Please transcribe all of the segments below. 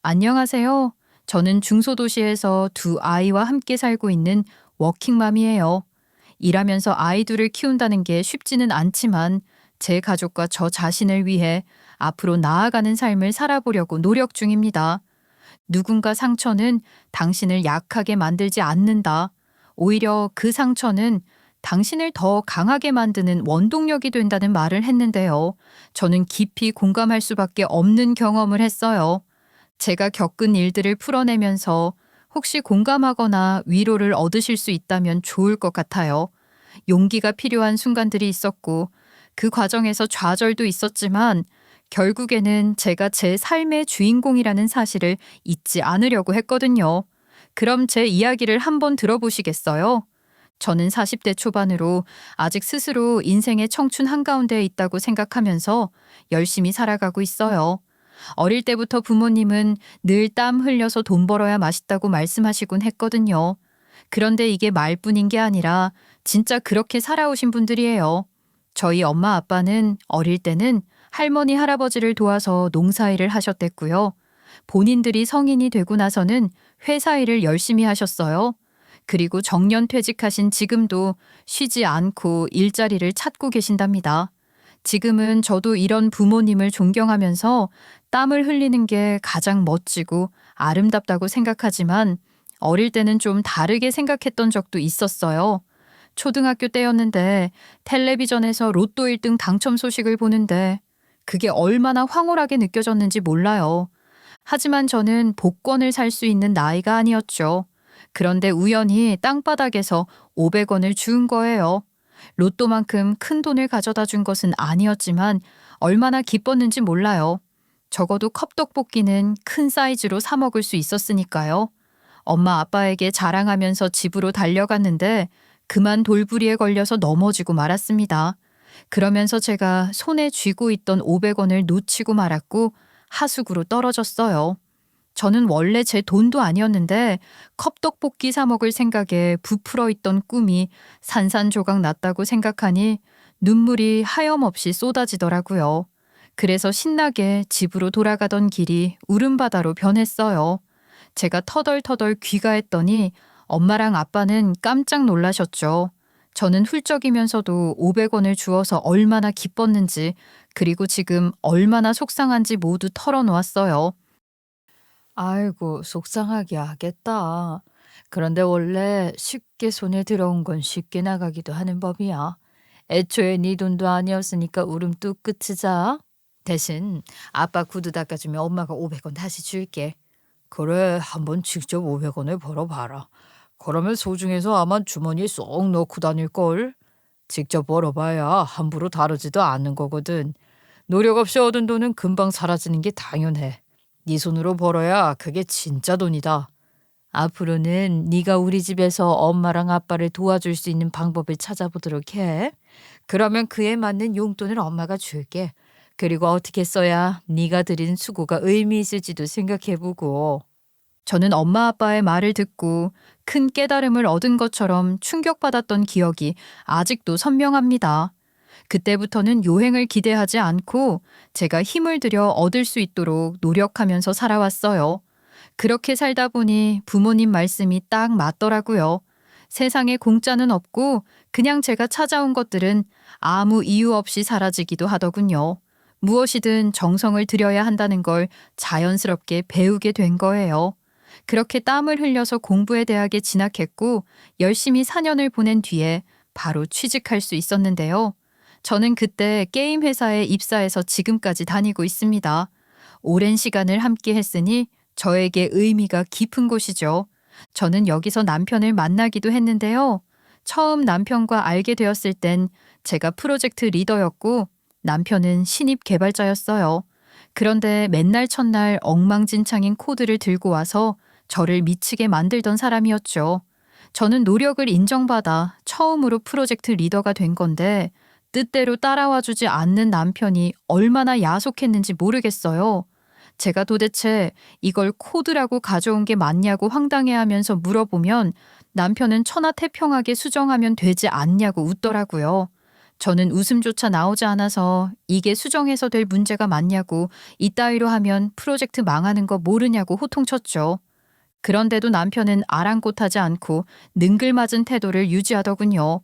안녕하세요. 저는 중소도시에서 두 아이와 함께 살고 있는 워킹맘이에요. 일하면서 아이 둘을 키운다는 게 쉽지는 않지만 제 가족과 저 자신을 위해 앞으로 나아가는 삶을 살아보려고 노력 중입니다. 누군가 상처는 당신을 약하게 만들지 않는다. 오히려 그 상처는 당신을 더 강하게 만드는 원동력이 된다는 말을 했는데요. 저는 깊이 공감할 수밖에 없는 경험을 했어요. 제가 겪은 일들을 풀어내면서 혹시 공감하거나 위로를 얻으실 수 있다면 좋을 것 같아요. 용기가 필요한 순간들이 있었고 그 과정에서 좌절도 있었지만 결국에는 제가 제 삶의 주인공이라는 사실을 잊지 않으려고 했거든요. 그럼 제 이야기를 한번 들어보시겠어요? 저는 40대 초반으로 아직 스스로 인생의 청춘 한가운데에 있다고 생각하면서 열심히 살아가고 있어요. 어릴 때부터 부모님은 늘 땀 흘려서 돈 벌어야 맛있다고 말씀하시곤 했거든요. 그런데 이게 말뿐인 게 아니라 진짜 그렇게 살아오신 분들이에요. 저희 엄마 아빠는 어릴 때는 할머니 할아버지를 도와서 농사일을 하셨댔고요. 본인들이 성인이 되고 나서는 회사 일을 열심히 하셨어요. 그리고 정년 퇴직하신 지금도 쉬지 않고 일자리를 찾고 계신답니다. 지금은 저도 이런 부모님을 존경하면서 땀을 흘리는 게 가장 멋지고 아름답다고 생각하지만 어릴 때는 좀 다르게 생각했던 적도 있었어요. 초등학교 때였는데 텔레비전에서 로또 1등 당첨 소식을 보는데 그게 얼마나 황홀하게 느껴졌는지 몰라요. 하지만 저는 복권을 살 수 있는 나이가 아니었죠. 그런데 우연히 땅바닥에서 500원을 주운 거예요. 로또만큼 큰 돈을 가져다 준 것은 아니었지만 얼마나 기뻤는지 몰라요. 적어도 컵떡볶이는 큰 사이즈로 사 먹을 수 있었으니까요. 엄마 아빠에게 자랑하면서 집으로 달려갔는데 그만 돌부리에 걸려서 넘어지고 말았습니다. 그러면서 제가 손에 쥐고 있던 500원을 놓치고 말았고 하수구로 떨어졌어요. 저는 원래 제 돈도 아니었는데 컵떡볶이 사 먹을 생각에 부풀어 있던 꿈이 산산조각 났다고 생각하니 눈물이 하염없이 쏟아지더라고요. 그래서 신나게 집으로 돌아가던 길이 울음바다로 변했어요. 제가 터덜터덜 귀가했더니 엄마랑 아빠는 깜짝 놀라셨죠. 저는 훌쩍이면서도 500원을 주어서 얼마나 기뻤는지 그리고 지금 얼마나 속상한지 모두 털어놓았어요. 아이고, 속상하게 하겠다. 그런데 원래 쉽게 손에 들어온 건 쉽게 나가기도 하는 법이야. 애초에 네 돈도 아니었으니까 울음 뚝 그치자. 대신 아빠 구두 닦아주면 엄마가 500원 다시 줄게. 그래, 한번 직접 500원을 벌어봐라. 그러면 소중해서 아마 주머니에 쏙 넣고 다닐걸. 직접 벌어봐야 함부로 다루지도 않는 거거든. 노력 없이 얻은 돈은 금방 사라지는 게 당연해. 네 손으로 벌어야 그게 진짜 돈이다. 앞으로는 네가 우리 집에서 엄마랑 아빠를 도와줄 수 있는 방법을 찾아보도록 해. 그러면 그에 맞는 용돈을 엄마가 줄게. 그리고 어떻게 써야 네가 들인 수고가 의미 있을지도 생각해보고. 저는 엄마 아빠의 말을 듣고 큰 깨달음을 얻은 것처럼 충격받았던 기억이 아직도 선명합니다. 그때부터는 요행을 기대하지 않고 제가 힘을 들여 얻을 수 있도록 노력하면서 살아왔어요. 그렇게 살다 보니 부모님 말씀이 딱 맞더라고요. 세상에 공짜는 없고 그냥 제가 찾아온 것들은 아무 이유 없이 사라지기도 하더군요. 무엇이든 정성을 들여야 한다는 걸 자연스럽게 배우게 된 거예요. 그렇게 땀을 흘려서 공부의 대학에 진학했고 열심히 4년을 보낸 뒤에 바로 취직할 수 있었는데요. 저는 그때 게임 회사에 입사해서 지금까지 다니고 있습니다. 오랜 시간을 함께 했으니 저에게 의미가 깊은 곳이죠. 저는 여기서 남편을 만나기도 했는데요. 처음 남편과 알게 되었을 땐 제가 프로젝트 리더였고 남편은 신입 개발자였어요. 그런데 맨날 첫날 엉망진창인 코드를 들고 와서 저를 미치게 만들던 사람이었죠. 저는 노력을 인정받아 처음으로 프로젝트 리더가 된 건데 뜻대로 따라와 주지 않는 남편이 얼마나 야속했는지 모르겠어요. 제가 도대체 이걸 코드라고 가져온 게 맞냐고 황당해하면서 물어보면 남편은 천하태평하게 수정하면 되지 않냐고 웃더라고요. 저는 웃음조차 나오지 않아서 이게 수정해서 될 문제가 맞냐고 이따위로 하면 프로젝트 망하는 거 모르냐고 호통쳤죠. 그런데도 남편은 아랑곳하지 않고 능글맞은 태도를 유지하더군요.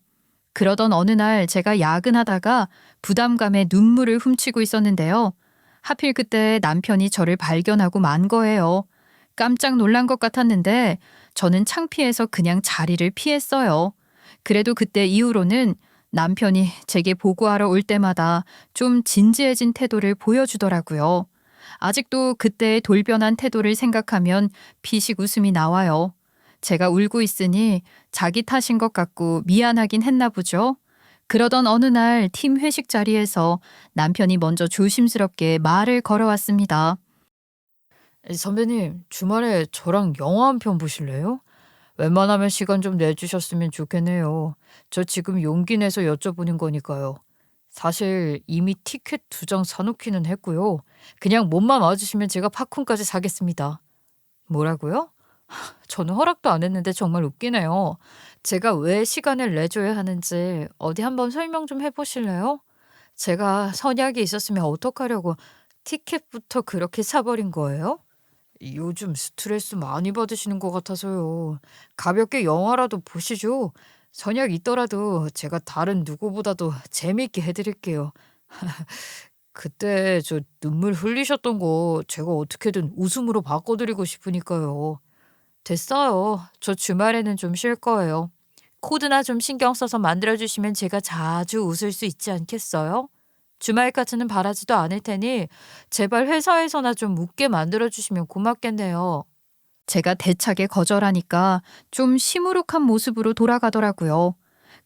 그러던 어느 날 제가 야근하다가 부담감에 눈물을 훔치고 있었는데요. 하필 그때 남편이 저를 발견하고 만 거예요. 깜짝 놀란 것 같았는데 저는 창피해서 그냥 자리를 피했어요. 그래도 그때 이후로는 남편이 제게 보고하러 올 때마다 좀 진지해진 태도를 보여주더라고요. 아직도 그때의 돌변한 태도를 생각하면 피식 웃음이 나와요. 제가 울고 있으니 자기 탓인 것 같고 미안하긴 했나 보죠. 그러던 어느 날 팀 회식 자리에서 남편이 먼저 조심스럽게 말을 걸어왔습니다. 선배님, 주말에 저랑 영화 한 편 보실래요? 웬만하면 시간 좀 내주셨으면 좋겠네요. 저 지금 용기 내서 여쭤보는 거니까요. 사실 이미 티켓 2장 사놓기는 했고요. 그냥 몸만 와주시면 제가 팝콘까지 사겠습니다. 뭐라고요? 저는 허락도 안 했는데 정말 웃기네요. 제가 왜 시간을 내줘야 하는지 어디 한번 설명 좀 해보실래요? 제가 선약이 있었으면 어떡하려고 티켓부터 그렇게 사버린 거예요? 요즘 스트레스 많이 받으시는 것 같아서요. 가볍게 영화라도 보시죠. 선약 있더라도 제가 다른 누구보다도 재미있게 해드릴게요. 그때 저 눈물 흘리셨던 거 제가 어떻게든 웃음으로 바꿔드리고 싶으니까요. 됐어요. 저 주말에는 좀 쉴 거예요. 코드나 좀 신경 써서 만들어주시면 제가 자주 웃을 수 있지 않겠어요? 주말까지는 바라지도 않을 테니 제발 회사에서나 좀 웃게 만들어주시면 고맙겠네요. 제가 대차게 거절하니까 좀 시무룩한 모습으로 돌아가더라고요.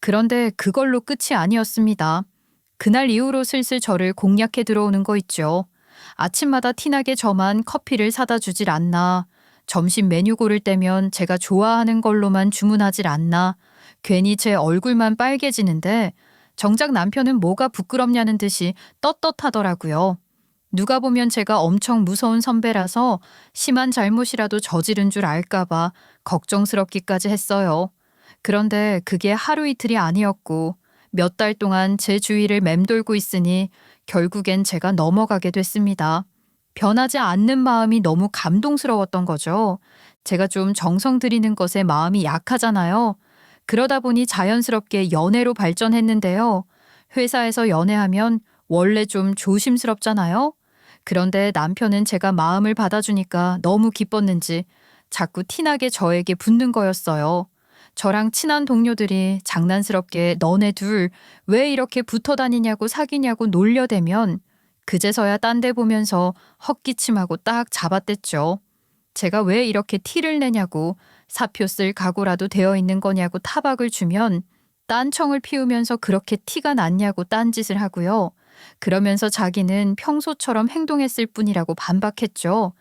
그런데 그걸로 끝이 아니었습니다. 그날 이후로 슬슬 저를 공략해 들어오는 거 있죠. 아침마다 티나게 저만 커피를 사다 주질 않나. 점심 메뉴 고를 때면 제가 좋아하는 걸로만 주문하질 않나. 괜히 제 얼굴만 빨개지는데 정작 남편은 뭐가 부끄럽냐는 듯이 떳떳하더라고요. 누가 보면 제가 엄청 무서운 선배라서 심한 잘못이라도 저지른 줄 알까봐 걱정스럽기까지 했어요. 그런데 그게 하루 이틀이 아니었고 몇 달 동안 제 주위를 맴돌고 있으니 결국엔 제가 넘어가게 됐습니다. 변하지 않는 마음이 너무 감동스러웠던 거죠. 제가 좀 정성 들이는 것에 마음이 약하잖아요. 그러다 보니 자연스럽게 연애로 발전했는데요. 회사에서 연애하면 원래 좀 조심스럽잖아요. 그런데 남편은 제가 마음을 받아주니까 너무 기뻤는지 자꾸 티나게 저에게 붙는 거였어요. 저랑 친한 동료들이 장난스럽게 너네 둘 왜 이렇게 붙어 다니냐고 사귀냐고 놀려대면 그제서야 딴 데 보면서 헛기침하고 딱 잡아댔죠. 제가 왜 이렇게 티를 내냐고 사표 쓸 각오라도 되어 있는 거냐고 타박을 주면 딴청을 피우면서 그렇게 티가 났냐고 딴짓을 하고요. 그러면서 자기는 평소처럼 행동했을 뿐이라고 반박했죠.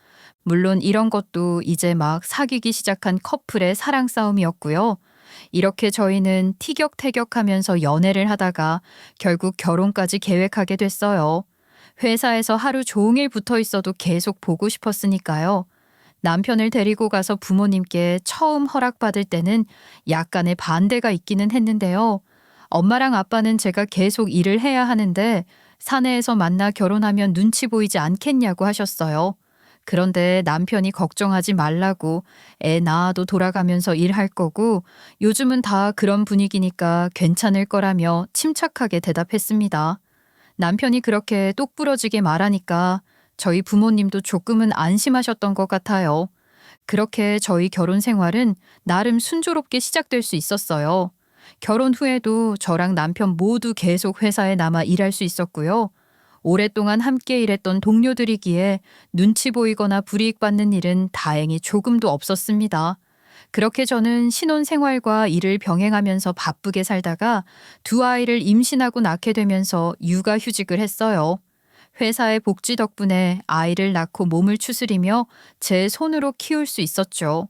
물론 이런 것도 이제 막 사귀기 시작한 커플의 사랑 싸움이었고요. 이렇게 저희는 티격태격하면서 연애를 하다가 결국 결혼까지 계획하게 됐어요. 회사에서 하루 종일 붙어 있어도 계속 보고 싶었으니까요. 남편을 데리고 가서 부모님께 처음 허락받을 때는 약간의 반대가 있기는 했는데요. 엄마랑 아빠는 제가 계속 일을 해야 하는데 사내에서 만나 결혼하면 눈치 보이지 않겠냐고 하셨어요. 그런데 남편이 걱정하지 말라고 애 낳아도 돌아가면서 일할 거고 요즘은 다 그런 분위기니까 괜찮을 거라며 침착하게 대답했습니다. 남편이 그렇게 똑부러지게 말하니까 저희 부모님도 조금은 안심하셨던 것 같아요. 그렇게 저희 결혼 생활은 나름 순조롭게 시작될 수 있었어요. 결혼 후에도 저랑 남편 모두 계속 회사에 남아 일할 수 있었고요. 오랫동안 함께 일했던 동료들이기에 눈치 보이거나 불이익 받는 일은 다행히 조금도 없었습니다. 그렇게 저는 신혼 생활과 일을 병행하면서 바쁘게 살다가 두 아이를 임신하고 낳게 되면서 육아휴직을 했어요. 회사의 복지 덕분에 아이를 낳고 몸을 추스리며 제 손으로 키울 수 있었죠.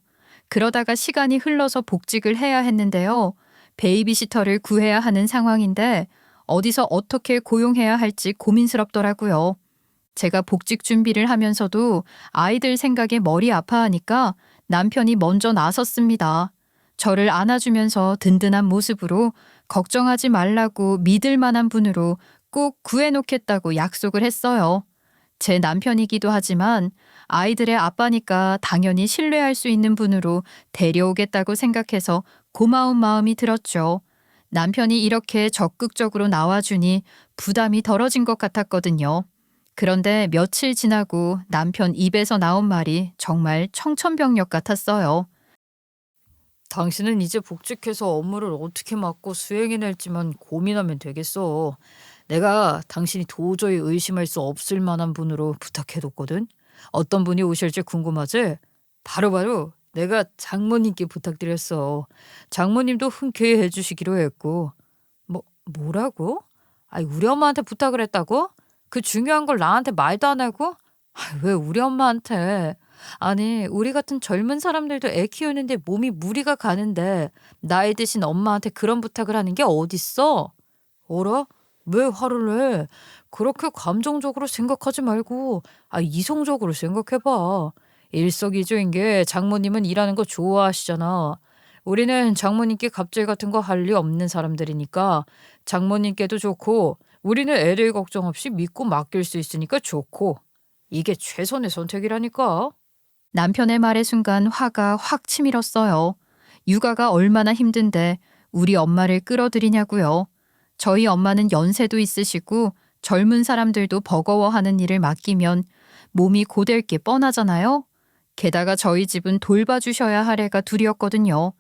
그러다가 시간이 흘러서 복직을 해야 했는데요. 베이비시터를 구해야 하는 상황인데 어디서 어떻게 고용해야 할지 고민스럽더라고요. 제가 복직 준비를 하면서도 아이들 생각에 머리 아파하니까 남편이 먼저 나섰습니다. 저를 안아주면서 든든한 모습으로 걱정하지 말라고 믿을 만한 분으로 꼭 구해놓겠다고 약속을 했어요. 제 남편이기도 하지만 아이들의 아빠니까 당연히 신뢰할 수 있는 분으로 데려오겠다고 생각해서 고마운 마음이 들었죠. 남편이 이렇게 적극적으로 나와주니 부담이 덜어진 것 같았거든요. 그런데 며칠 지나고 남편 입에서 나온 말이 정말 청천벽력 같았어요. 당신은 이제 복직해서 업무를 어떻게 맡고 수행해낼지만 고민하면 되겠어. 내가 당신이 도저히 의심할 수 없을 만한 분으로 부탁해뒀거든. 어떤 분이 오실지 궁금하지? 바로바로 내가 장모님께 부탁드렸어. 장모님도 흔쾌히 해주시기로 했고. 뭐라고? 아니, 우리 엄마한테 부탁을 했다고? 그 중요한 걸 나한테 말도 안 하고? 왜 우리 엄마한테? 아니, 우리 같은 젊은 사람들도 애 키우는데 몸이 무리가 가는데 나이 드신 엄마한테 그런 부탁을 하는 게 어딨어? 어라? 왜 화를 내? 그렇게 감정적으로 생각하지 말고 이성적으로 생각해봐. 일석이조인 게 장모님은 일하는 거 좋아하시잖아. 우리는 장모님께 갑질 같은 거 할 리 없는 사람들이니까 장모님께도 좋고 우리는 애들 걱정 없이 믿고 맡길 수 있으니까 좋고 이게 최선의 선택이라니까. 남편의 말의 순간 화가 확 치밀었어요. 육아가 얼마나 힘든데 우리 엄마를 끌어들이냐고요. 저희 엄마는 연세도 있으시고 젊은 사람들도 버거워하는 일을 맡기면 몸이 고될 게 뻔하잖아요. 게다가 저희 집은 돌봐주셔야 할 애가 둘이었거든요.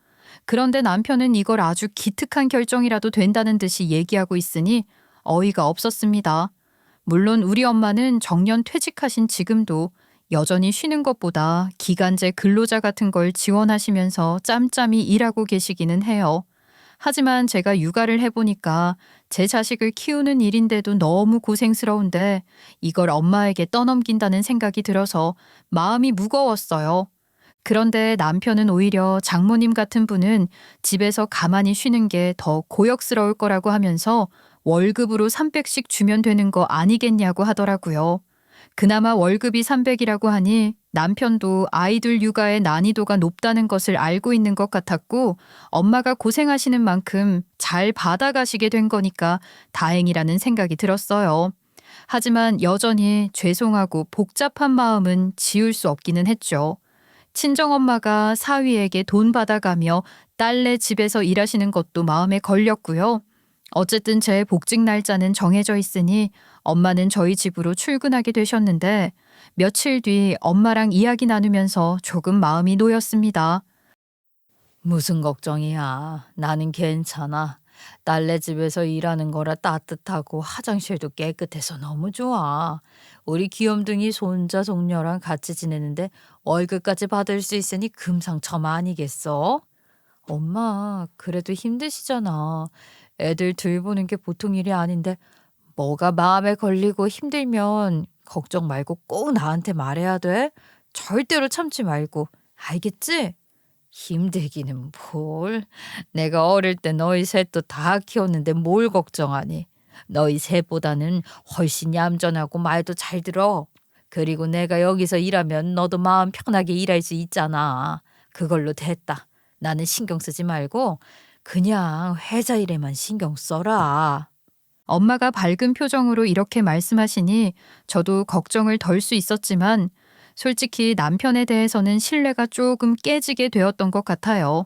그런데 남편은 이걸 아주 기특한 결정이라도 된다는 듯이 얘기하고 있으니 어이가 없었습니다. 물론 우리 엄마는 정년 퇴직하신 지금도 여전히 쉬는 것보다 기간제 근로자 같은 걸 지원하시면서 짬짬이 일하고 계시기는 해요. 하지만 제가 육아를 해보니까 제 자식을 키우는 일인데도 너무 고생스러운데 이걸 엄마에게 떠넘긴다는 생각이 들어서 마음이 무거웠어요. 그런데 남편은 오히려 장모님 같은 분은 집에서 가만히 쉬는 게 더 고역스러울 거라고 하면서 월급으로 300씩 주면 되는 거 아니겠냐고 하더라고요. 그나마 월급이 300이라고 하니 남편도 아이들 육아의 난이도가 높다는 것을 알고 있는 것 같았고 엄마가 고생하시는 만큼 잘 받아가시게 된 거니까 다행이라는 생각이 들었어요. 하지만 여전히 죄송하고 복잡한 마음은 지울 수 없기는 했죠. 친정엄마가 사위에게 돈 받아가며 딸네 집에서 일하시는 것도 마음에 걸렸고요. 어쨌든 제 복직 날짜는 정해져 있으니 엄마는 저희 집으로 출근하게 되셨는데 며칠 뒤 엄마랑 이야기 나누면서 조금 마음이 놓였습니다. 무슨 걱정이야. 나는 괜찮아. 딸네 집에서 일하는 거라 따뜻하고 화장실도 깨끗해서 너무 좋아. 우리 귀염둥이 손자 손녀랑 같이 지내는데 월급까지 받을 수 있으니 금상첨화 아니겠어? 엄마, 그래도 힘드시잖아. 애들 둘 보는 게 보통 일이 아닌데 뭐가 마음에 걸리고 힘들면 걱정 말고 꼭 나한테 말해야 돼. 절대로 참지 말고. 알겠지? 힘들기는 뭘. 내가 어릴 때 너희 셋도 다 키웠는데 뭘 걱정하니. 너희 셋보다는 훨씬 얌전하고 말도 잘 들어. 그리고 내가 여기서 일하면 너도 마음 편하게 일할 수 있잖아. 그걸로 됐다. 나는 신경 쓰지 말고 그냥 회사 일에만 신경 써라. 엄마가 밝은 표정으로 이렇게 말씀하시니 저도 걱정을 덜 수 있었지만 솔직히 남편에 대해서는 신뢰가 조금 깨지게 되었던 것 같아요.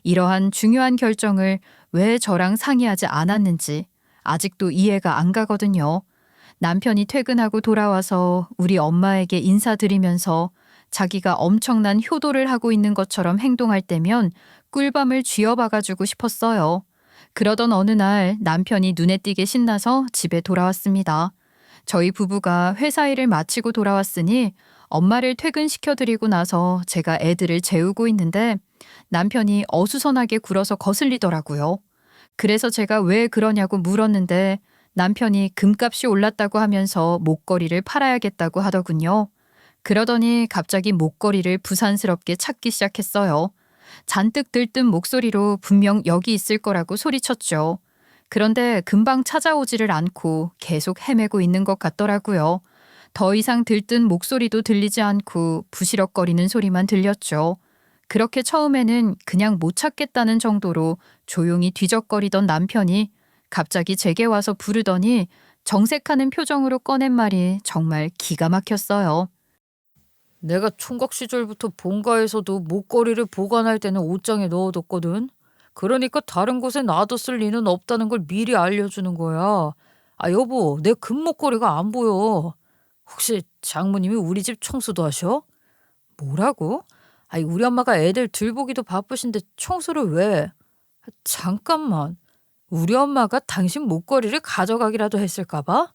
이러한 중요한 결정을 왜 저랑 상의하지 않았는지 아직도 이해가 안 가거든요. 남편이 퇴근하고 돌아와서 우리 엄마에게 인사드리면서 자기가 엄청난 효도를 하고 있는 것처럼 행동할 때면 꿀밤을 쥐어박아주고 싶었어요. 그러던 어느 날 남편이 눈에 띄게 신나서 집에 돌아왔습니다. 저희 부부가 회사 일을 마치고 돌아왔으니 엄마를 퇴근시켜드리고 나서 제가 애들을 재우고 있는데 남편이 어수선하게 굴어서 거슬리더라고요. 그래서 제가 왜 그러냐고 물었는데 남편이 금값이 올랐다고 하면서 목걸이를 팔아야겠다고 하더군요. 그러더니 갑자기 목걸이를 부산스럽게 찾기 시작했어요. 잔뜩 들뜬 목소리로 분명 여기 있을 거라고 소리쳤죠. 그런데 금방 찾아오지를 않고 계속 헤매고 있는 것 같더라고요. 더 이상 들뜬 목소리도 들리지 않고 부시럭거리는 소리만 들렸죠. 그렇게 처음에는 그냥 못 찾겠다는 정도로 조용히 뒤적거리던 남편이 갑자기 제게 와서 부르더니 정색하는 표정으로 꺼낸 말이 정말 기가 막혔어요. 내가 총각 시절부터 본가에서도 목걸이를 보관할 때는 옷장에 넣어뒀거든. 그러니까 다른 곳에 놔뒀을 리는 없다는 걸 미리 알려주는 거야. 아, 여보, 내 금목걸이가 안 보여. 혹시 장모님이 우리 집 청소도 하셔? 뭐라고? 아니, 우리 엄마가 애들 들보기도 바쁘신데 청소를 왜? 잠깐만. 우리 엄마가 당신 목걸이를 가져가기라도 했을까 봐?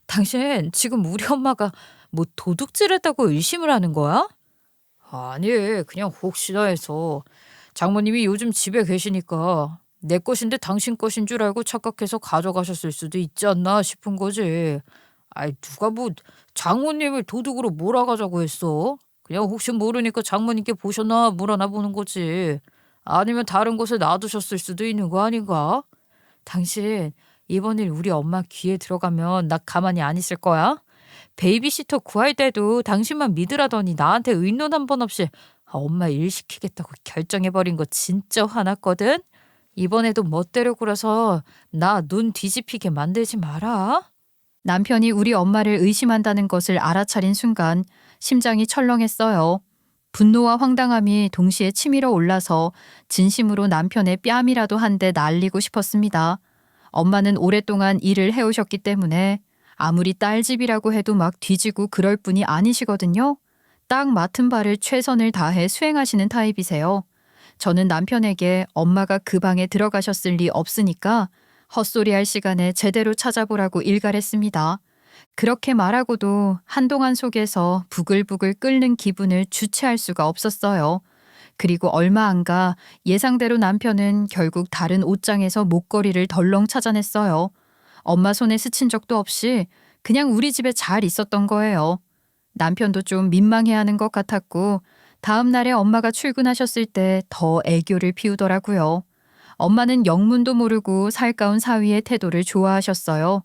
당신 지금 우리 엄마가 뭐 도둑질했다고 의심을 하는 거야? 아니, 그냥 혹시나 해서. 장모님이 요즘 집에 계시니까 내 것인데 당신 것인 줄 알고 착각해서 가져가셨을 수도 있지 않나 싶은 거지. 아이, 누가 뭐 장모님을 도둑으로 몰아가자고 했어? 그냥 혹시 모르니까 장모님께 보셨나 물어나 보는 거지. 아니면 다른 곳에 놔두셨을 수도 있는 거 아닌가? 당신 이번 일 우리 엄마 귀에 들어가면 나 가만히 안 있을 거야. 베이비시터 구할 때도 당신만 믿으라더니 나한테 의논 한 번 없이 엄마 일 시키겠다고 결정해버린 거 진짜 화났거든. 이번에도 멋대로 굴어서 나 눈 뒤집히게 만들지 마라. 남편이 우리 엄마를 의심한다는 것을 알아차린 순간 심장이 철렁했어요. 분노와 황당함이 동시에 치밀어 올라서 진심으로 남편의 뺨이라도 한 대 날리고 싶었습니다. 엄마는 오랫동안 일을 해오셨기 때문에 아무리 딸 집이라고 해도 막 뒤지고 그럴 뿐이 아니시거든요. 딱 맡은 바를 최선을 다해 수행하시는 타입이세요. 저는 남편에게 엄마가 그 방에 들어가셨을 리 없으니까 헛소리할 시간에 제대로 찾아보라고 일갈했습니다. 그렇게 말하고도 한동안 속에서 부글부글 끓는 기분을 주체할 수가 없었어요. 그리고 얼마 안 가 예상대로 남편은 결국 다른 옷장에서 목걸이를 덜렁 찾아냈어요. 엄마 손에 스친 적도 없이 그냥 우리 집에 잘 있었던 거예요. 남편도 좀 민망해하는 것 같았고 다음 날에 엄마가 출근하셨을 때 더 애교를 피우더라고요. 엄마는 영문도 모르고 살가운 사위의 태도를 좋아하셨어요.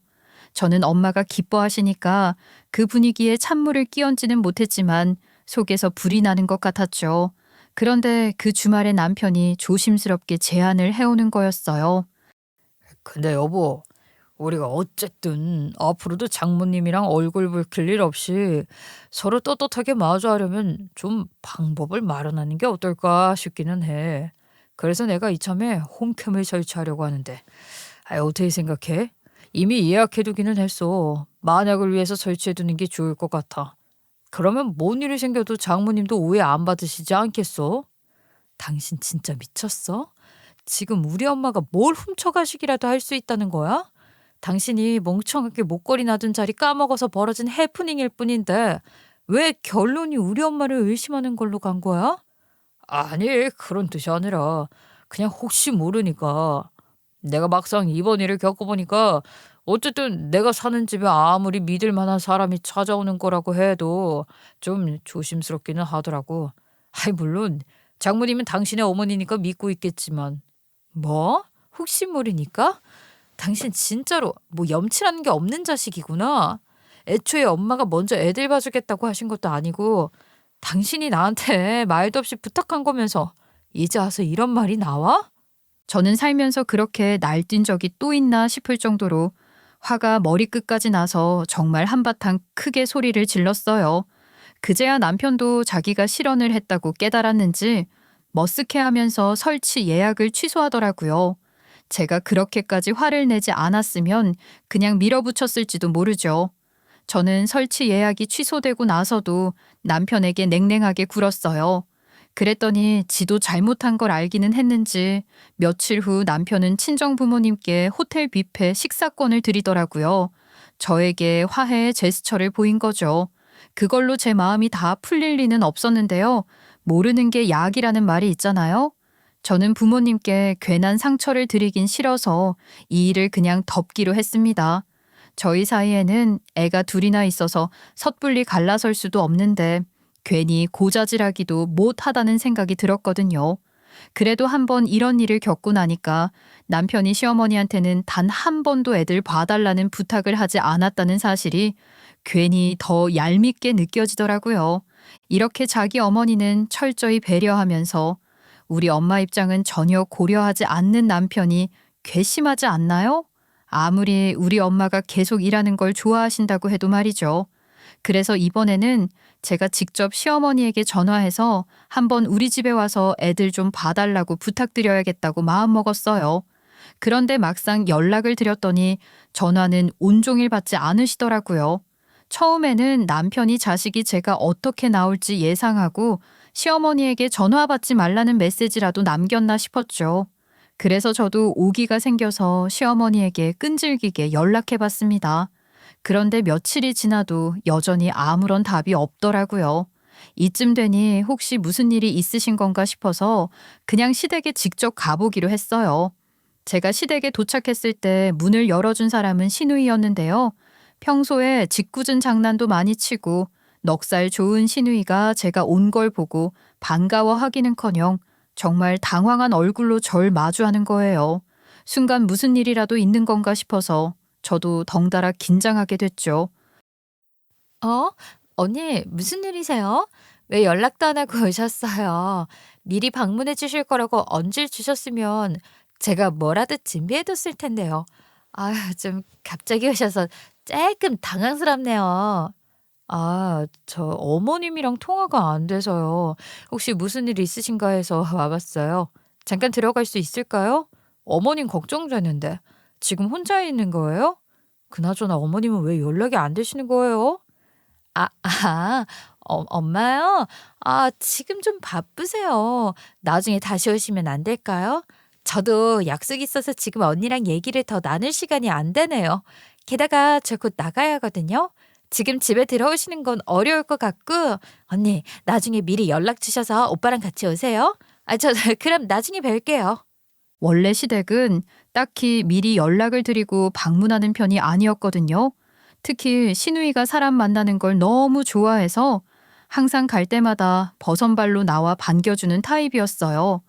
저는 엄마가 기뻐하시니까 그 분위기에 찬물을 끼얹지는 못했지만 속에서 불이 나는 것 같았죠. 그런데 그 주말에 남편이 조심스럽게 제안을 해오는 거였어요. 근데 여보, 우리가 어쨌든 앞으로도 장모님이랑 얼굴 붉힐 일 없이 서로 떳떳하게 마주하려면 좀 방법을 마련하는 게 어떨까 싶기는 해. 그래서 내가 이참에 홈캠을 설치하려고 하는데, 어떻게 생각해? 이미 예약해두기는 했어. 만약을 위해서 설치해두는 게 좋을 것 같아. 그러면 뭔 일이 생겨도 장모님도 오해 안 받으시지 않겠어? 당신 진짜 미쳤어? 지금 우리 엄마가 뭘 훔쳐가시기라도 할 수 있다는 거야? 당신이 멍청하게 목걸이 놔둔 자리 까먹어서 벌어진 해프닝일 뿐인데 왜 결론이 우리 엄마를 의심하는 걸로 간 거야? 아니, 그런 뜻이 아니라 그냥 혹시 모르니까. 내가 막상 이번 일을 겪어보니까 어쨌든 내가 사는 집에 아무리 믿을 만한 사람이 찾아오는 거라고 해도 좀 조심스럽기는 하더라고. 아이, 물론 장모님은 당신의 어머니니까 믿고 있겠지만. 뭐? 혹시 모르니까? 당신 진짜로 뭐 염치라는 게 없는 자식이구나. 애초에 엄마가 먼저 애들 봐주겠다고 하신 것도 아니고 당신이 나한테 말도 없이 부탁한 거면서 이제 와서 이런 말이 나와? 저는 살면서 그렇게 날뛴 적이 또 있나 싶을 정도로 화가 머리끝까지 나서 정말 한바탕 크게 소리를 질렀어요. 그제야 남편도 자기가 실언을 했다고 깨달았는지 머쓱해하면서 설치 예약을 취소하더라고요. 제가 그렇게까지 화를 내지 않았으면 그냥 밀어붙였을지도 모르죠. 저는 설치 예약이 취소되고 나서도 남편에게 냉랭하게 굴었어요. 그랬더니 지도 잘못한 걸 알기는 했는지 며칠 후 남편은 친정 부모님께 호텔 뷔페 식사권을 드리더라고요. 저에게 화해의 제스처를 보인 거죠. 그걸로 제 마음이 다 풀릴 리는 없었는데요. 모르는 게 약이라는 말이 있잖아요. 저는 부모님께 괜한 상처를 드리긴 싫어서 이 일을 그냥 덮기로 했습니다. 저희 사이에는 애가 둘이나 있어서 섣불리 갈라설 수도 없는데 괜히 고자질하기도 못하다는 생각이 들었거든요. 그래도 한번 이런 일을 겪고 나니까 남편이 시어머니한테는 단 한 번도 애들 봐달라는 부탁을 하지 않았다는 사실이 괜히 더 얄밉게 느껴지더라고요. 이렇게 자기 어머니는 철저히 배려하면서 우리 엄마 입장은 전혀 고려하지 않는 남편이 괘씸하지 않나요? 아무리 우리 엄마가 계속 일하는 걸 좋아하신다고 해도 말이죠. 그래서 이번에는 제가 직접 시어머니에게 전화해서 한번 우리 집에 와서 애들 좀 봐달라고 부탁드려야겠다고 마음먹었어요. 그런데 막상 연락을 드렸더니 전화는 온종일 받지 않으시더라고요. 처음에는 남편이 자식이 제가 어떻게 나올지 예상하고 시어머니에게 전화 받지 말라는 메시지라도 남겼나 싶었죠. 그래서 저도 오기가 생겨서 시어머니에게 끈질기게 연락해 봤습니다. 그런데 며칠이 지나도 여전히 아무런 답이 없더라고요. 이쯤 되니 혹시 무슨 일이 있으신 건가 싶어서 그냥 시댁에 직접 가보기로 했어요. 제가 시댁에 도착했을 때 문을 열어준 사람은 시누이였는데요. 평소에 짓궂은 장난도 많이 치고 넉살 좋은 시누이가 제가 온 걸 보고 반가워하기는커녕 정말 당황한 얼굴로 절 마주하는 거예요. 순간 무슨 일이라도 있는 건가 싶어서 저도 덩달아 긴장하게 됐죠. 어? 언니, 무슨 일이세요? 왜 연락도 안 하고 오셨어요? 미리 방문해 주실 거라고 언질 주셨으면 제가 뭐라도 준비해뒀을 텐데요. 아유, 좀 갑자기 오셔서 조금 당황스럽네요. 아, 저 어머님이랑 통화가 안 돼서요. 혹시 무슨 일 있으신가 해서 와봤어요. 잠깐 들어갈 수 있을까요? 어머님 걱정되는데. 지금 혼자 있는 거예요? 그나저나 어머님은 왜 연락이 안 되시는 거예요? 엄마요? 아, 지금 좀 바쁘세요. 나중에 다시 오시면 안 될까요? 저도 약속 있어서 지금 언니랑 얘기를 더 나눌 시간이 안 되네요. 게다가 저 곧 나가야 하거든요. 지금 집에 들어오시는 건 어려울 것 같고, 언니, 나중에 미리 연락 주셔서 오빠랑 같이 오세요. 저 그럼 나중에 뵐게요. 원래 시댁은 딱히 미리 연락을 드리고 방문하는 편이 아니었거든요. 특히 시누이가 사람 만나는 걸 너무 좋아해서 항상 갈 때마다 버선발로 나와 반겨주는 타입이었어요.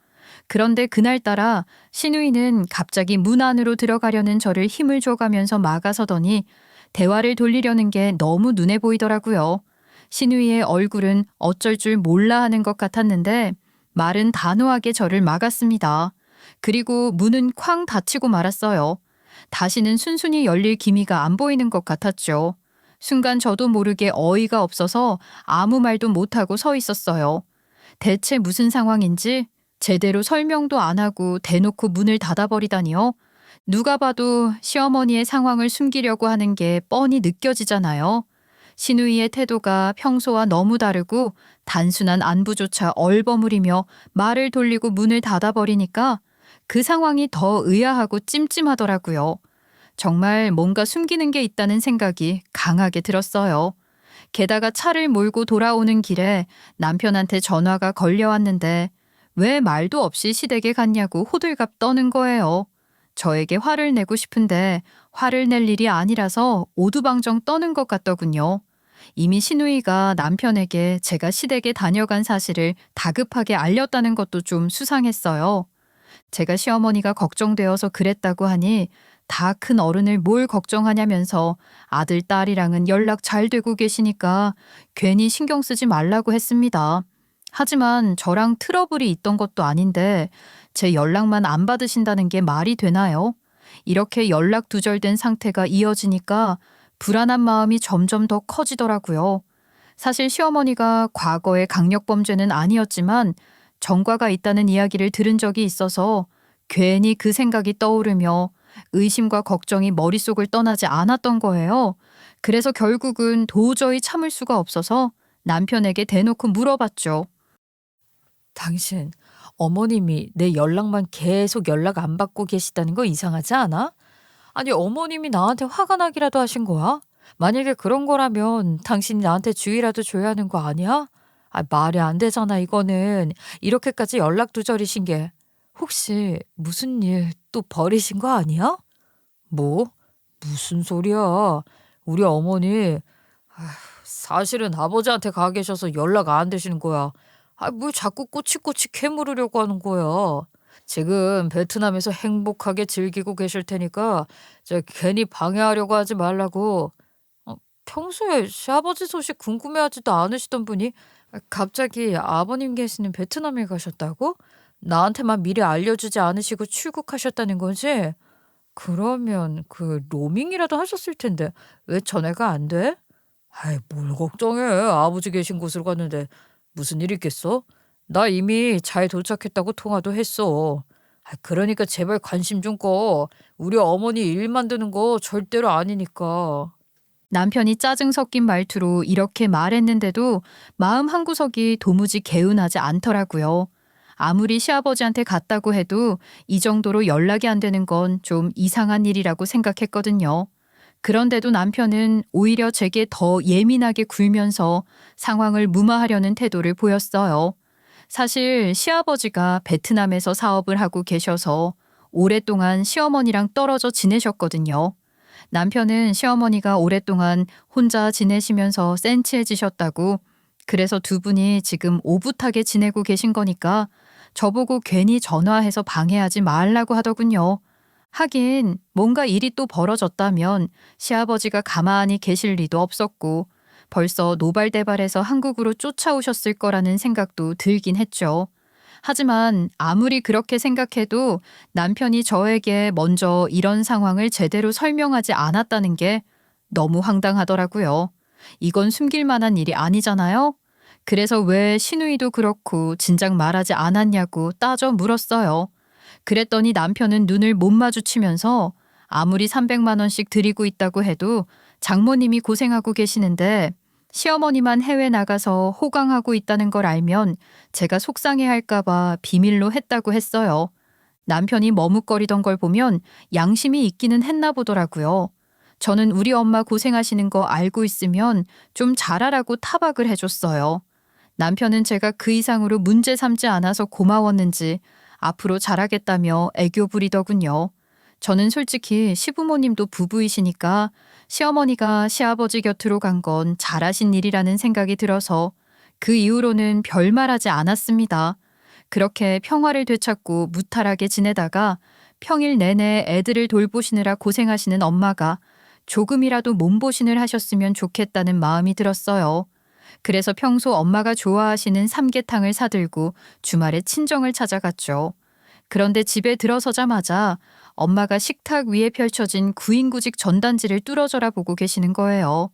그런데 그날따라 시누이는 갑자기 문 안으로 들어가려는 저를 힘을 줘가면서 막아서더니 대화를 돌리려는 게 너무 눈에 보이더라고요. 시누이의 얼굴은 어쩔 줄 몰라 하는 것 같았는데 말은 단호하게 저를 막았습니다. 그리고 문은 쾅 닫히고 말았어요. 다시는 순순히 열릴 기미가 안 보이는 것 같았죠. 순간 저도 모르게 어이가 없어서 아무 말도 못하고 서 있었어요. 대체 무슨 상황인지 제대로 설명도 안 하고 대놓고 문을 닫아버리다니요. 누가 봐도 시어머니의 상황을 숨기려고 하는 게 뻔히 느껴지잖아요. 시누이의 태도가 평소와 너무 다르고 단순한 안부조차 얼버무리며 말을 돌리고 문을 닫아버리니까 그 상황이 더 의아하고 찜찜하더라고요. 정말 뭔가 숨기는 게 있다는 생각이 강하게 들었어요. 게다가 차를 몰고 돌아오는 길에 남편한테 전화가 걸려왔는데 왜 말도 없이 시댁에 갔냐고 호들갑 떠는 거예요. 저에게 화를 내고 싶은데 화를 낼 일이 아니라서 오두방정 떠는 것 같더군요. 이미 시누이가 남편에게 제가 시댁에 다녀간 사실을 다급하게 알렸다는 것도 좀 수상했어요. 제가 시어머니가 걱정되어서 그랬다고 하니 다 큰 어른을 뭘 걱정하냐면서 아들, 딸이랑은 연락 잘 되고 계시니까 괜히 신경 쓰지 말라고 했습니다. 하지만 저랑 트러블이 있던 것도 아닌데 제 연락만 안 받으신다는 게 말이 되나요? 이렇게 연락 두절된 상태가 이어지니까 불안한 마음이 점점 더 커지더라고요. 사실 시어머니가 과거의 강력범죄는 아니었지만 전과가 있다는 이야기를 들은 적이 있어서 괜히 그 생각이 떠오르며 의심과 걱정이 머릿속을 떠나지 않았던 거예요. 그래서 결국은 도저히 참을 수가 없어서 남편에게 대놓고 물어봤죠. 당신, 어머님이 내 연락만 계속 연락 안 받고 계시다는 거 이상하지 않아? 아니, 어머님이 나한테 화가 나기라도 하신 거야? 만약에 그런 거라면 당신이 나한테 주의라도 줘야 하는 거 아니야? 말이 안 되잖아, 이거는. 이렇게까지 연락 두절이신 게. 혹시 무슨 일 또 벌이신 거 아니야? 뭐? 무슨 소리야? 우리 어머니, 아휴, 사실은 아버지한테 가 계셔서 연락 안 되시는 거야. 뭘 자꾸 꼬치꼬치 캐물으려고 하는 거야. 지금 베트남에서 행복하게 즐기고 계실 테니까 괜히 방해하려고 하지 말라고. 평소에 시아버지 소식 궁금해하지도 않으시던 분이 갑자기 아버님 계시는 베트남에 가셨다고? 나한테만 미리 알려주지 않으시고 출국하셨다는 거지? 그러면 그 로밍이라도 하셨을 텐데 왜 전화가 안 돼? 아이, 뭘 걱정해. 아버지 계신 곳으로 갔는데 무슨 일 있겠어? 나 이미 잘 도착했다고 통화도 했어. 그러니까 제발 관심 좀 꺼. 우리 어머니 일 만드는 거 절대로 아니니까. 남편이 짜증 섞인 말투로 이렇게 말했는데도 마음 한구석이 도무지 개운하지 않더라고요. 아무리 시아버지한테 갔다고 해도 이 정도로 연락이 안 되는 건 좀 이상한 일이라고 생각했거든요. 그런데도 남편은 오히려 제게 더 예민하게 굴면서 상황을 무마하려는 태도를 보였어요. 사실 시아버지가 베트남에서 사업을 하고 계셔서 오랫동안 시어머니랑 떨어져 지내셨거든요. 남편은 시어머니가 오랫동안 혼자 지내시면서 센치해지셨다고, 그래서 두 분이 지금 오붓하게 지내고 계신 거니까 저보고 괜히 전화해서 방해하지 말라고 하더군요. 하긴 뭔가 일이 또 벌어졌다면 시아버지가 가만히 계실 리도 없었고 벌써 노발대발해서 한국으로 쫓아오셨을 거라는 생각도 들긴 했죠. 하지만 아무리 그렇게 생각해도 남편이 저에게 먼저 이런 상황을 제대로 설명하지 않았다는 게 너무 황당하더라고요. 이건 숨길 만한 일이 아니잖아요? 그래서 왜 시누이도 그렇고 진작 말하지 않았냐고 따져 물었어요. 그랬더니 남편은 눈을 못 마주치면서 아무리 300만 원씩 드리고 있다고 해도 장모님이 고생하고 계시는데 시어머니만 해외 나가서 호강하고 있다는 걸 알면 제가 속상해 할까봐 비밀로 했다고 했어요. 남편이 머뭇거리던 걸 보면 양심이 있기는 했나 보더라고요. 저는 우리 엄마 고생하시는 거 알고 있으면 좀 잘하라고 타박을 해줬어요. 남편은 제가 그 이상으로 문제 삼지 않아서 고마웠는지 앞으로 잘하겠다며 애교 부리더군요. 저는 솔직히 시부모님도 부부이시니까 시어머니가 시아버지 곁으로 간 건 잘하신 일이라는 생각이 들어서 그 이후로는 별말하지 않았습니다. 그렇게 평화를 되찾고 무탈하게 지내다가 평일 내내 애들을 돌보시느라 고생하시는 엄마가 조금이라도 몸보신을 하셨으면 좋겠다는 마음이 들었어요. 그래서 평소 엄마가 좋아하시는 삼계탕을 사들고 주말에 친정을 찾아갔죠. 그런데 집에 들어서자마자 엄마가 식탁 위에 펼쳐진 구인구직 전단지를 뚫어져라 보고 계시는 거예요.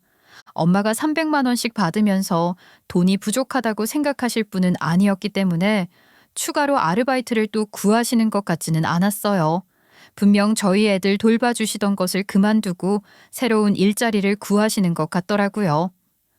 엄마가 300만 원씩 받으면서 돈이 부족하다고 생각하실 분은 아니었기 때문에 추가로 아르바이트를 또 구하시는 것 같지는 않았어요. 분명 저희 애들 돌봐주시던 것을 그만두고 새로운 일자리를 구하시는 것 같더라고요.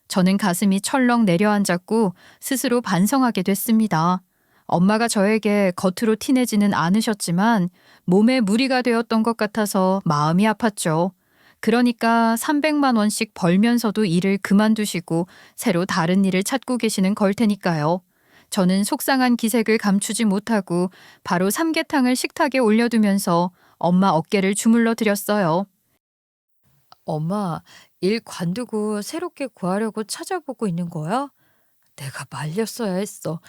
저는 가슴이 철렁 내려앉았고 스스로 반성하게 됐습니다. 엄마가 저에게 겉으로 티내지는 않으셨지만 몸에 무리가 되었던 것 같아서 마음이 아팠죠. 그러니까 300만 원씩 벌면서도 일을 그만두시고 새로 다른 일을 찾고 계시는 걸 테니까요. 저는 속상한 기색을 감추지 못하고 바로 삼계탕을 식탁에 올려두면서 엄마 어깨를 주물러 드렸어요. 엄마, 일 관두고 새롭게 구하려고 찾아보고 있는 거야? 내가 말렸어야 했어.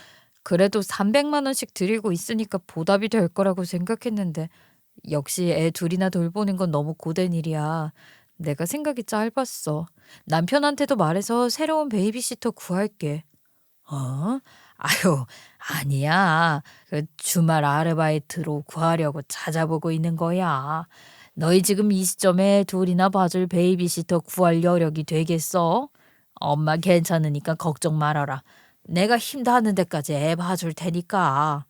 그래도 300만 원씩 드리고 있으니까 보답이 될 거라고 생각했는데 역시 애 둘이나 돌보는 건 너무 고된 일이야. 내가 생각이 짧았어. 남편한테도 말해서 새로운 베이비시터 구할게. 어? 아유, 아니야. 그 주말 아르바이트로 구하려고 찾아보고 있는 거야. 너희 지금 이 시점에 둘이나 봐줄 베이비시터 구할 여력이 되겠어? 엄마 괜찮으니까 걱정 말아라. 내가 힘 닿는 데까지 애 봐줄 테니까.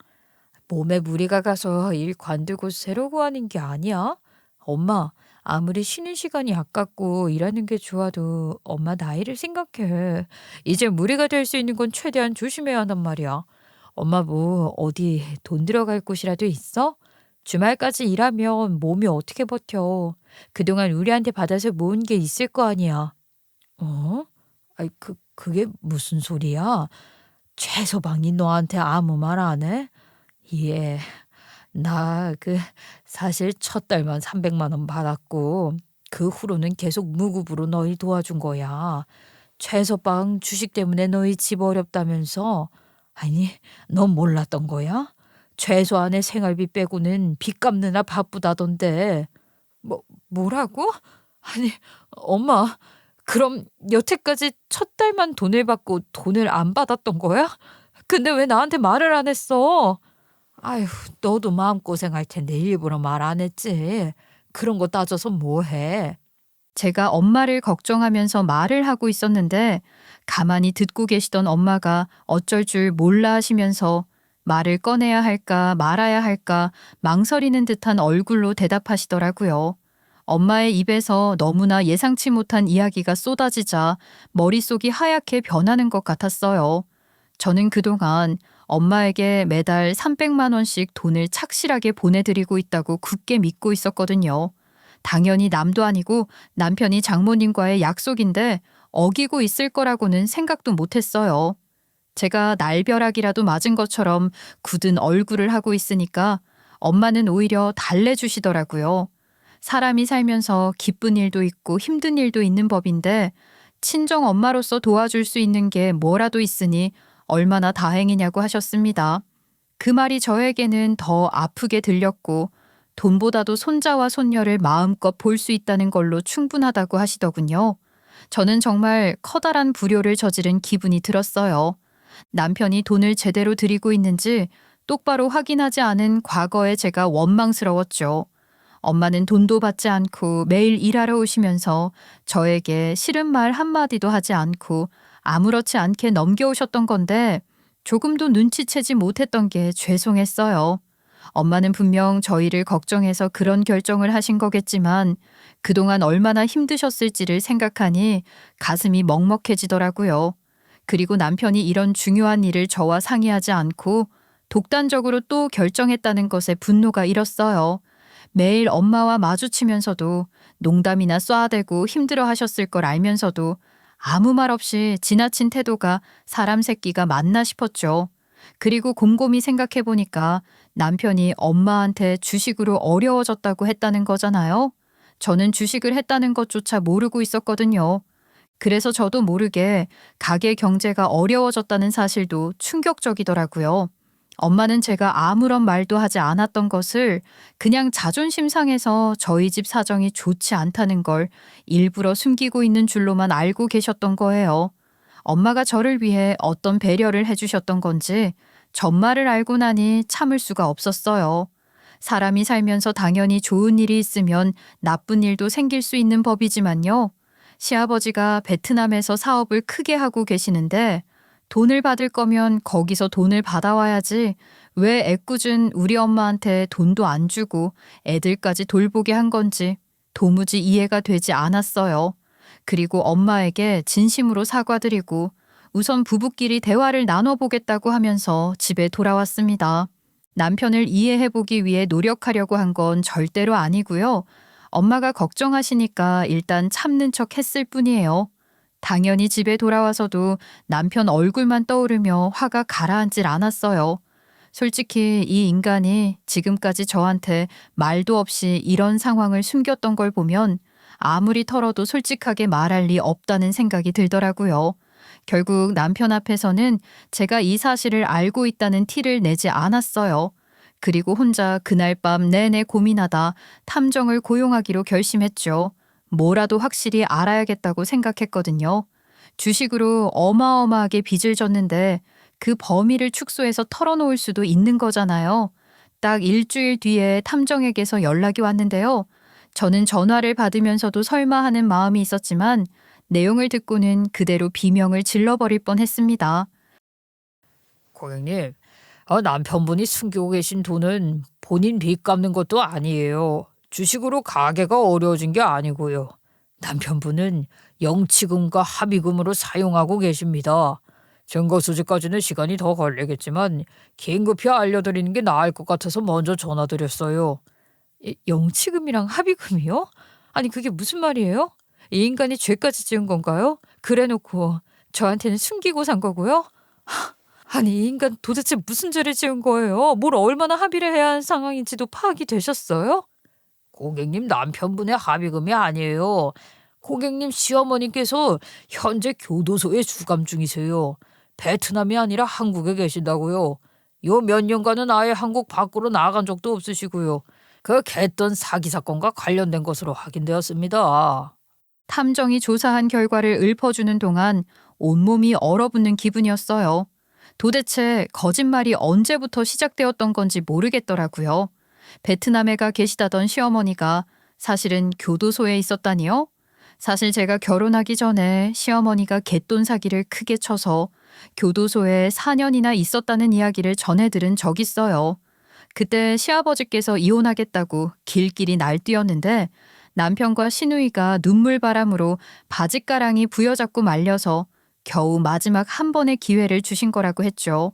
몸에 무리가 가서 일 관두고 새로 구하는 게 아니야? 엄마, 아무리 쉬는 시간이 아깝고 일하는 게 좋아도 엄마 나이를 생각해. 이제 무리가 될 수 있는 건 최대한 조심해야 한단 말이야. 엄마 뭐 어디 돈 들어갈 곳이라도 있어? 주말까지 일하면 몸이 어떻게 버텨. 그동안 우리한테 받아서 모은 게 있을 거 아니야. 어? 아이, 그게 무슨 소리야? 최소방이 너한테 아무 말 안 해? 예. 나 사실 첫 달만 300만 원 받았고 그 후로는 계속 무급으로 너희 도와준 거야. 최소방 주식 때문에 너희 집 어렵다면서. 아니, 넌 몰랐던 거야? 최소한의 생활비 빼고는 빚 갚느라 바쁘다던데. 뭐라고? 아니, 엄마, 그럼 여태까지 첫 달만 돈을 받고 돈을 안 받았던 거야? 근데 왜 나한테 말을 안 했어? 아휴, 너도 마음고생할 텐데 일부러 말 안 했지. 그런 거 따져서 뭐 해? 제가 엄마를 걱정하면서 말을 하고 있었는데 가만히 듣고 계시던 엄마가 어쩔 줄 몰라 하시면서 말을 꺼내야 할까 말아야 할까 망설이는 듯한 얼굴로 대답하시더라고요. 엄마의 입에서 너무나 예상치 못한 이야기가 쏟아지자 머릿속이 하얗게 변하는 것 같았어요. 저는 그동안 엄마에게 매달 300만 원씩 돈을 착실하게 보내드리고 있다고 굳게 믿고 있었거든요. 당연히 남도 아니고 남편이 장모님과의 약속인데 어기고 있을 거라고는 생각도 못했어요. 제가 날벼락이라도 맞은 것처럼 굳은 얼굴을 하고 있으니까 엄마는 오히려 달래주시더라고요. 사람이 살면서 기쁜 일도 있고 힘든 일도 있는 법인데 친정 엄마로서 도와줄 수 있는 게 뭐라도 있으니 얼마나 다행이냐고 하셨습니다. 그 말이 저에게는 더 아프게 들렸고 돈보다도 손자와 손녀를 마음껏 볼 수 있다는 걸로 충분하다고 하시더군요. 저는 정말 커다란 불효를 저지른 기분이 들었어요. 남편이 돈을 제대로 들이고 있는지 똑바로 확인하지 않은 과거의 제가 원망스러웠죠. 엄마는 돈도 받지 않고 매일 일하러 오시면서 저에게 싫은 말 한마디도 하지 않고 아무렇지 않게 넘겨오셨던 건데 조금도 눈치채지 못했던 게 죄송했어요. 엄마는 분명 저희를 걱정해서 그런 결정을 하신 거겠지만 그동안 얼마나 힘드셨을지를 생각하니 가슴이 먹먹해지더라고요. 그리고 남편이 이런 중요한 일을 저와 상의하지 않고 독단적으로 또 결정했다는 것에 분노가 일었어요. 매일 엄마와 마주치면서도 농담이나 쏴대고 힘들어 하셨을 걸 알면서도 아무 말 없이 지나친 태도가 사람 새끼가 맞나 싶었죠. 그리고 곰곰이 생각해 보니까 남편이 엄마한테 주식으로 어려워졌다고 했다는 거잖아요. 저는 주식을 했다는 것조차 모르고 있었거든요. 그래서 저도 모르게 가게 경제가 어려워졌다는 사실도 충격적이더라고요. 엄마는 제가 아무런 말도 하지 않았던 것을 그냥 자존심 상해서 저희 집 사정이 좋지 않다는 걸 일부러 숨기고 있는 줄로만 알고 계셨던 거예요. 엄마가 저를 위해 어떤 배려를 해주셨던 건지 전말을 알고 나니 참을 수가 없었어요. 사람이 살면서 당연히 좋은 일이 있으면 나쁜 일도 생길 수 있는 법이지만요. 시아버지가 베트남에서 사업을 크게 하고 계시는데 돈을 받을 거면 거기서 돈을 받아와야지 왜 애꿎은 우리 엄마한테 돈도 안 주고 애들까지 돌보게 한 건지 도무지 이해가 되지 않았어요. 그리고 엄마에게 진심으로 사과드리고 우선 부부끼리 대화를 나눠보겠다고 하면서 집에 돌아왔습니다. 남편을 이해해보기 위해 노력하려고 한 건 절대로 아니고요. 엄마가 걱정하시니까 일단 참는 척 했을 뿐이에요. 당연히 집에 돌아와서도 남편 얼굴만 떠오르며 화가 가라앉질 않았어요. 솔직히 이 인간이 지금까지 저한테 말도 없이 이런 상황을 숨겼던 걸 보면 아무리 털어도 솔직하게 말할 리 없다는 생각이 들더라고요. 결국 남편 앞에서는 제가 이 사실을 알고 있다는 티를 내지 않았어요. 그리고 혼자 그날 밤 내내 고민하다 탐정을 고용하기로 결심했죠. 뭐라도 확실히 알아야겠다고 생각했거든요. 주식으로 어마어마하게 빚을 졌는데 그 범위를 축소해서 털어놓을 수도 있는 거잖아요. 딱 일주일 뒤에 탐정에게서 연락이 왔는데요. 저는 전화를 받으면서도 설마 하는 마음이 있었지만 내용을 듣고는 그대로 비명을 질러버릴 뻔했습니다. 고객님, 남편분이 숨기고 계신 돈은 본인 빚 갚는 것도 아니에요. 주식으로 가게가 어려워진 게 아니고요. 남편분은 영치금과 합의금으로 사용하고 계십니다. 증거 수집까지는 시간이 더 걸리겠지만 긴급히 알려드리는 게 나을 것 같아서 먼저 전화드렸어요. 영치금이랑 합의금이요? 아니 그게 무슨 말이에요? 이 인간이 죄까지 지은 건가요? 그래놓고 저한테는 숨기고 산 거고요? 아니 이 인간 도대체 무슨 죄를 지은 거예요? 뭘 얼마나 합의를 해야 하는 상황인지도 파악이 되셨어요? 고객님 남편분의 합의금이 아니에요. 고객님 시어머니께서 현재 교도소에 주감 중이세요. 베트남이 아니라 한국에 계신다고요. 요 몇 년간은 아예 한국 밖으로 나간 적도 없으시고요. 그 갯돈 사기 사건과 관련된 것으로 확인되었습니다. 탐정이 조사한 결과를 읊어주는 동안 온몸이 얼어붙는 기분이었어요. 도대체 거짓말이 언제부터 시작되었던 건지 모르겠더라고요. 베트남에 가 계시다던 시어머니가 사실은 교도소에 있었다니요? 사실 제가 결혼하기 전에 시어머니가 갯돈 사기를 크게 쳐서 교도소에 4년이나 있었다는 이야기를 전해 들은 적 있어요. 그때 시아버지께서 이혼하겠다고 길길이 날뛰었는데 남편과 시누이가 눈물바람으로 바짓가랑이 부여잡고 말려서 겨우 마지막 한 번의 기회를 주신 거라고 했죠.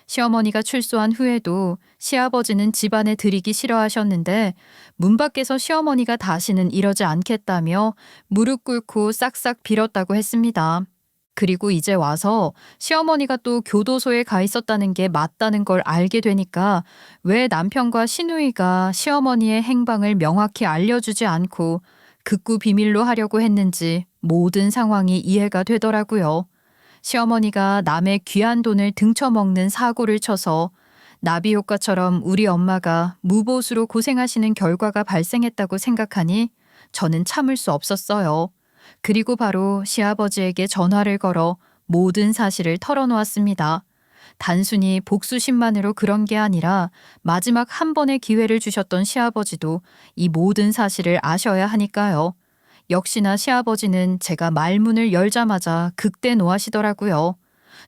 시어머니가 출소한 후에도 시아버지는 집안에 들이기 싫어하셨는데 문 밖에서 시어머니가 다시는 이러지 않겠다며 무릎 꿇고 싹싹 빌었다고 했습니다. 그리고 이제 와서 시어머니가 또 교도소에 가 있었다는 게 맞다는 걸 알게 되니까 왜 남편과 시누이가 시어머니의 행방을 명확히 알려주지 않고 극구 비밀로 하려고 했는지 모든 상황이 이해가 되더라고요. 시어머니가 남의 귀한 돈을 등쳐먹는 사고를 쳐서 나비 효과처럼 우리 엄마가 무보수로 고생하시는 결과가 발생했다고 생각하니 저는 참을 수 없었어요. 그리고 바로 시아버지에게 전화를 걸어 모든 사실을 털어놓았습니다. 단순히 복수심만으로 그런 게 아니라 마지막 한 번의 기회를 주셨던 시아버지도 이 모든 사실을 아셔야 하니까요. 역시나 시아버지는 제가 말문을 열자마자 극대노하시더라고요.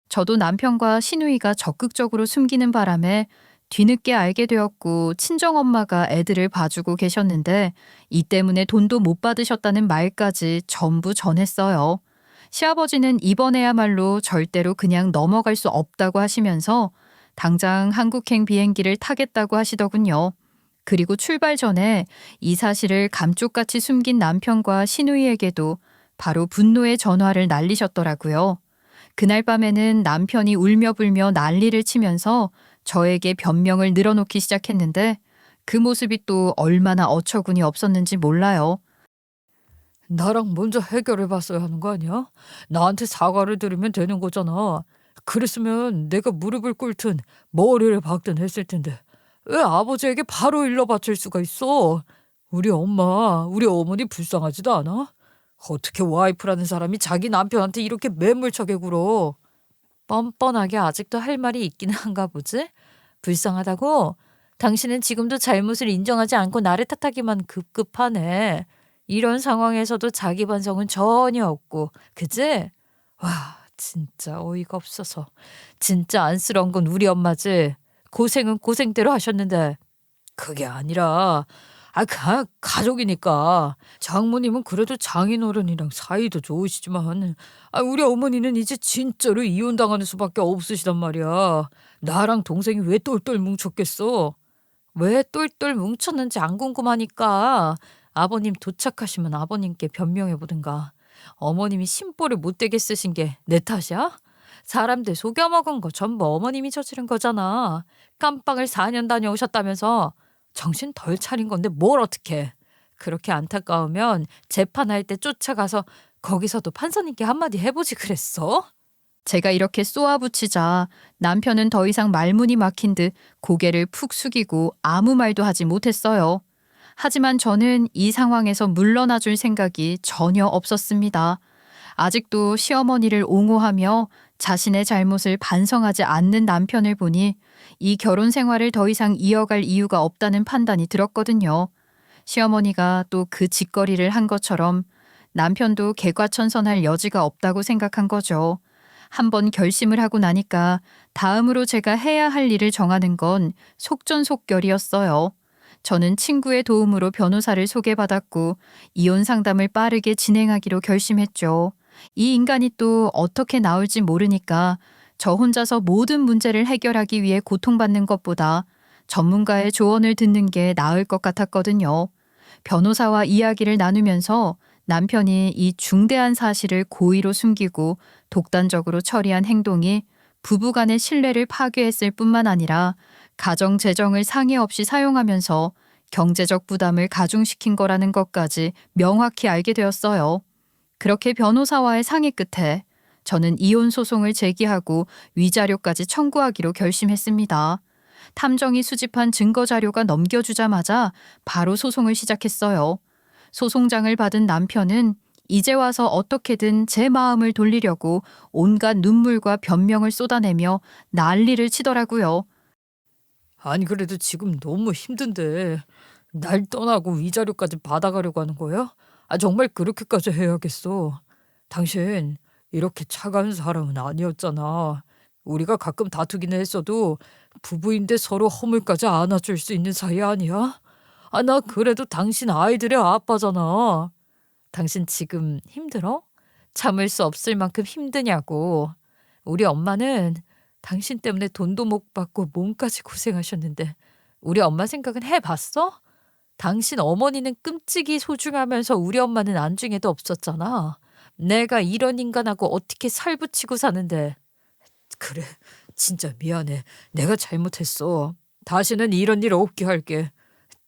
저도 남편과 시누이가 적극적으로 숨기는 바람에 뒤늦게 알게 되었고 친정엄마가 애들을 봐주고 계셨는데 이 때문에 돈도 못 받으셨다는 말까지 전부 전했어요. 시아버지는 이번에야말로 절대로 그냥 넘어갈 수 없다고 하시면서 당장 한국행 비행기를 타겠다고 하시더군요. 그리고 출발 전에 이 사실을 감쪽같이 숨긴 남편과 시누이에게도 바로 분노의 전화를 날리셨더라고요. 그날 밤에는 남편이 울며불며 난리를 치면서 저에게 변명을 늘어놓기 시작했는데 그 모습이 또 얼마나 어처구니 없었는지 몰라요. 나랑 먼저 해결해 봤어야 하는 거 아니야? 나한테 사과를 드리면 되는 거잖아. 그랬으면 내가 무릎을 꿇든 머리를 박든 했을 텐데 왜 아버지에게 바로 일러 바칠 수가 있어? 우리 엄마, 우리 어머니 불쌍하지도 않아? 어떻게 와이프라는 사람이 자기 남편한테 이렇게 매몰차게 굴어? 뻔뻔하게 아직도 할 말이 있기는 한가 보지? 불쌍하다고? 당신은 지금도 잘못을 인정하지 않고 나를 탓하기만 급급하네. 이런 상황에서도 자기 반성은 전혀 없고, 그지? 와, 진짜 어이가 없어서. 진짜 안쓰러운 건 우리 엄마지. 고생은 고생대로 하셨는데. 그게 아니라, 가족이니까. 장모님은 그래도 장인어른이랑 사이도 좋으시지만, 우리 어머니는 이제 진짜로 이혼당하는 수밖에 없으시단 말이야. 나랑 동생이 왜 똘똘 뭉쳤겠어? 왜 똘똘 뭉쳤는지 안 궁금하니까 아버님 도착하시면 아버님께 변명해 보든가. 어머님이 심보를 못되게 쓰신 게 내 탓이야? 사람들 속여먹은 거 전부 어머님이 저지른 거잖아. 깜빵을 4년 다녀오셨다면서 정신 덜 차린 건데 뭘 어떡해. 그렇게 안타까우면 재판할 때 쫓아가서 거기서도 판사님께 한마디 해보지 그랬어? 제가 이렇게 쏘아붙이자 남편은 더 이상 말문이 막힌 듯 고개를 푹 숙이고 아무 말도 하지 못했어요. 하지만 저는 이 상황에서 물러나 줄 생각이 전혀 없었습니다. 아직도 시어머니를 옹호하며 자신의 잘못을 반성하지 않는 남편을 보니 이 결혼 생활을 더 이상 이어갈 이유가 없다는 판단이 들었거든요. 시어머니가 또 그 짓거리를 한 것처럼 남편도 개과천선할 여지가 없다고 생각한 거죠. 한번 결심을 하고 나니까 다음으로 제가 해야 할 일을 정하는 건 속전속결이었어요. 저는 친구의 도움으로 변호사를 소개받았고 이혼 상담을 빠르게 진행하기로 결심했죠. 이 인간이 또 어떻게 나올지 모르니까 저 혼자서 모든 문제를 해결하기 위해 고통받는 것보다 전문가의 조언을 듣는 게 나을 것 같았거든요. 변호사와 이야기를 나누면서 남편이 이 중대한 사실을 고의로 숨기고 독단적으로 처리한 행동이 부부간의 신뢰를 파괴했을 뿐만 아니라 가정 재정을 상의 없이 사용하면서 경제적 부담을 가중시킨 거라는 것까지 명확히 알게 되었어요. 그렇게 변호사와의 상의 끝에 저는 이혼 소송을 제기하고 위자료까지 청구하기로 결심했습니다. 탐정이 수집한 증거 자료가 넘겨주자마자 바로 소송을 시작했어요. 소송장을 받은 남편은 이제 와서 어떻게든 제 마음을 돌리려고 온갖 눈물과 변명을 쏟아내며 난리를 치더라고요. 아니 그래도 지금 너무 힘든데 날 떠나고 위자료까지 받아가려고 하는 거야? 아 정말 그렇게까지 해야겠어. 당신 이렇게 차가운 사람은 아니었잖아. 우리가 가끔 다투기는 했어도 부부인데 서로 허물까지 안아줄 수 있는 사이 아니야? 아 나 그래도 당신 아이들의 아빠잖아. 당신 지금 힘들어? 참을 수 없을 만큼 힘드냐고. 우리 엄마는 당신 때문에 돈도 못 받고 몸까지 고생하셨는데 우리 엄마 생각은 해봤어? 당신 어머니는 끔찍이 소중하면서 우리 엄마는 안중에도 없었잖아. 내가 이런 인간하고 어떻게 살붙이고 사는데. 그래, 진짜 미안해. 내가 잘못했어. 다시는 이런 일 없게 할게.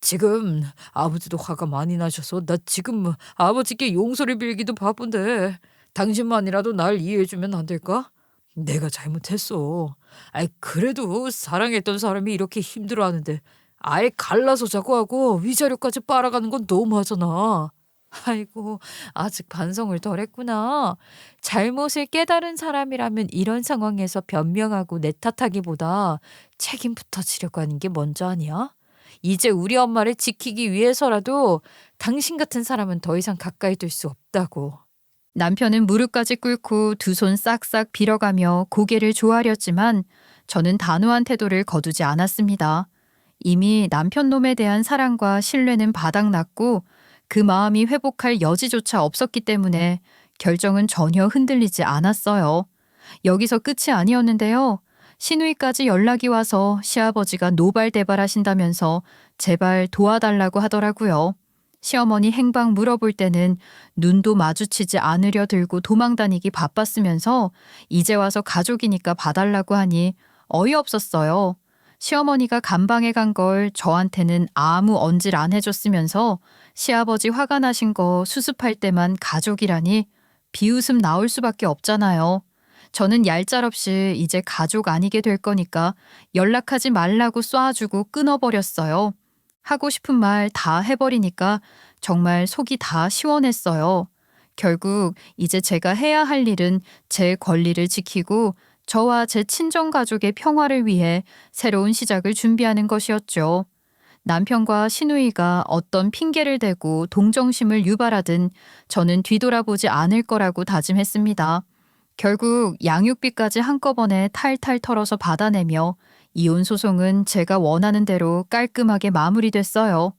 지금 아버지도 화가 많이 나셔서 나 지금 아버지께 용서를 빌기도 바쁜데 당신만이라도 날 이해해주면 안 될까? 내가 잘못했어. 아이 그래도 사랑했던 사람이 이렇게 힘들어하는데 아예 갈라서 자고 하고 위자료까지 빨아가는 건 너무하잖아. 아이고 아직 반성을 덜 했구나. 잘못을 깨달은 사람이라면 이런 상황에서 변명하고 내 탓하기보다 책임부터 지려고 하는 게 먼저 아니야? 이제 우리 엄마를 지키기 위해서라도 당신 같은 사람은 더 이상 가까이 둘 수 없다고. 남편은 무릎까지 꿇고 두 손 싹싹 빌어가며 고개를 조아렸지만 저는 단호한 태도를 거두지 않았습니다. 이미 남편 놈에 대한 사랑과 신뢰는 바닥났고 그 마음이 회복할 여지조차 없었기 때문에 결정은 전혀 흔들리지 않았어요. 여기서 끝이 아니었는데요. 시누이까지 연락이 와서 시아버지가 노발대발하신다면서 제발 도와달라고 하더라고요. 시어머니 행방 물어볼 때는 눈도 마주치지 않으려 들고 도망다니기 바빴으면서 이제 와서 가족이니까 봐달라고 하니 어이없었어요. 시어머니가 간방에 간 걸 저한테는 아무 언질 안 해줬으면서 시아버지 화가 나신 거 수습할 때만 가족이라니 비웃음 나올 수밖에 없잖아요. 저는 얄짤없이 이제 가족 아니게 될 거니까 연락하지 말라고 쏴주고 끊어버렸어요. 하고 싶은 말 다 해버리니까 정말 속이 다 시원했어요. 결국 이제 제가 해야 할 일은 제 권리를 지키고 저와 제 친정 가족의 평화를 위해 새로운 시작을 준비하는 것이었죠. 남편과 시누이가 어떤 핑계를 대고 동정심을 유발하든 저는 뒤돌아보지 않을 거라고 다짐했습니다. 결국 양육비까지 한꺼번에 탈탈 털어서 받아내며 이혼 소송은 제가 원하는 대로 깔끔하게 마무리됐어요.